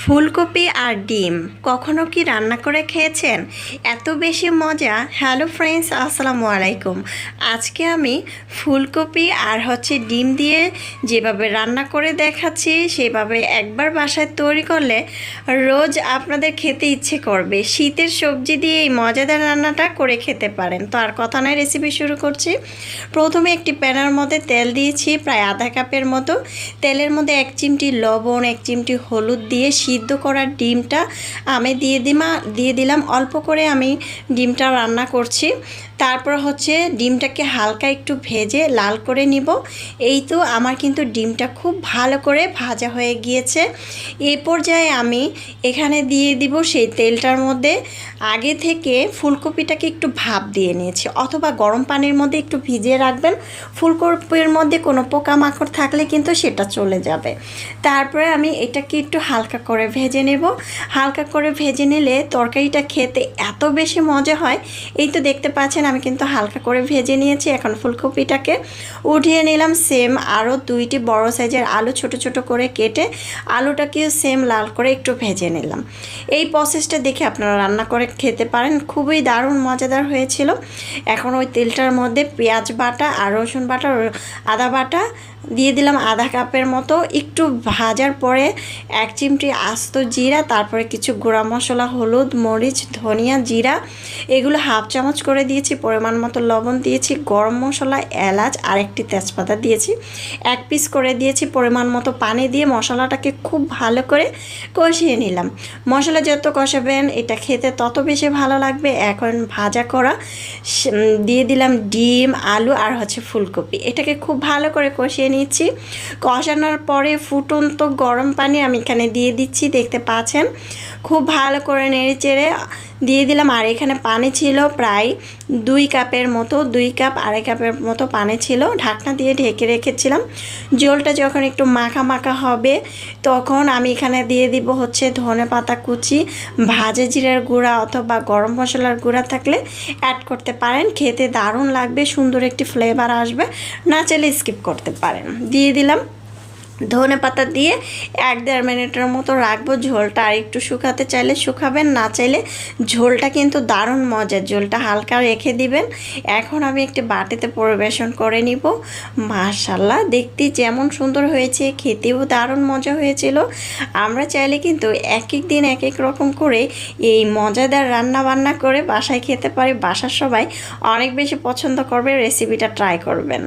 ফুলকপি আর ডিম কখনো কি রান্না করে খেয়েছেন? এত বেশি মজা। হ্যালো ফ্রেন্ডস, আসসালামু আলাইকুম। আজকে আমি ফুলকপি আর ডিম দিয়ে যেভাবে রান্না করে দেখাচ্ছি, সেভাবে একবার বাসায় তৈরি করলে রোজ আপনাদের খেতে ইচ্ছে করবে। শীতের সবজি দিয়ে এই মজাদার রান্নাটা করে খেতে পারেন। তো আর কথা নয়, রেসিপি শুরু করছি। প্রথমে একটি প্যানের মধ্যে তেল দিয়েছি প্রায় আধা কাপের মতো। তেলের মধ্যে 1 চিমটি লবণ, 1 চিমটি হলুদ দিয়ে সিদ্ধ করা ডিমটা আমি দিয়ে দিলাম। অল্প করে আমি ডিমটা রান্না করছি। তারপর ডিমটাকে হালকা একটু ভেজে লাল করে নিব। এই তো আমার কিন্তু ডিমটা খুব ভালো করে ভাজা হয়ে গিয়েছে। এই পর্যায়ে আমি এখানে দিয়ে দিব সেই তেলটার মধ্যে আগে থেকে ফুলকপিটাকে একটু ভাপ দিয়ে নিয়েছি, অথবা গরম পানির মধ্যে একটু ভিজিয়ে রাখবেন। ফুলকপির মধ্যে কোনো পোকামাকড় থাকলে কিন্তু সেটা চলে যাবে। তারপরে আমি এটাকে একটু হালকা করে ভেজে নেব। হালকা করে ভেজে নিলে তরকারিটা খেতে এত বেশি মজা হয়। এই তো দেখতে পাচ্ছেন আমি কিন্তু হালকা করে ভেজে নিয়েছি। এখন ফুলকপিটাকে উঠিয়ে নিলাম। সেম আরও 2টি বড় সাইজের আলু ছোট ছোট করে কেটে আলুটাকেও সেম লাল করে একটু ভেজে নিলাম। এই প্রসেসটা দেখে আপনারা রান্না করে খেতে পারেন, খুবই দারুণ মজাদার হয়েছিল। এখন ওই তেলটার মধ্যে পেঁয়াজ বাটা আর রসুন বাটা, আদা বাটা দিয়ে দিলাম আধা কাপের মতো। একটু ভাজার পরে 1 চিমটি আস্ত জিরা, তারপরে কিছু গুঁড়া মশলা, হলুদ, মরিচ, ধনিয়া, জিরা এগুলো হাফ চামচ করে দিয়েছি। পরিমাণ মতো লবণ দিয়েছি, গরম মশলা, এলাচ আর একটি তেজপাতা দিয়েছি। 1 পিস করে দিয়েছি। পরিমাণ মতো পানি দিয়ে মশলাটাকে খুব ভালো করে কষিয়ে নিলাম। মশলা যত কষাবেন এটা খেতে তত বেশি ভালো লাগবে। এখন ভাজা করা দিয়ে দিলাম ডিম, আলু আর ফুলকপি। এটাকে খুব ভালো করে কষিয়ে নিচ্ছি। কষানোর পরে ফুটন্ত গরম পানি আমি এখানে দিয়ে দিচ্ছি, দেখতে পাচ্ছেন। খুব ভালো করে নেড়ে চেড়ে দিয়ে দিলাম। আর এখানে পানি ছিল প্রায় 2 কাপের মতো, 2 কাপ 2.5 কাপের মতো পানি ছিল। ঢাকনা দিয়ে ঢেকে রেখেছিলাম। ঝোলটা যখন একটু মাখা মাখা হবে তখন আমি এখানে দিয়ে দিব ধনেপাতা কুচি, ভাজা জিরার গুঁড়া অথবা গরম মশলার গুঁড়া থাকলে অ্যাড করতে পারেন। খেতে দারুণ লাগবে, সুন্দর একটি ফ্লেভার আসবে। না চাইলে স্কিপ করতে পারেন। দিয়ে দিলাম ধনেপাতা দিয়ে 1-1.5 মিনিটের মতো রাখবো। ঝোলটা আর একটু শুকাতে চাইলে শুকাবেন, না চাইলে ঝোলটা কিন্তু দারুণ মজার। ঝোলটা হালকা রেখে দিবেন। এখন আমি একটি বাটিতে পরিবেশন করে নিব। মাশাআল্লাহ, দেখতে যেমন সুন্দর হয়েছে, খেতেও দারুণ মজা হয়েছিল। আমরা চাইলে কিন্তু এক এক দিন এক এক রকম করে এই মজাদার রান্না বান্না করে বাসায় খেতে পারি। বাসার সবাই অনেক বেশি পছন্দ করবে। রেসিপিটা ট্রাই করবেন।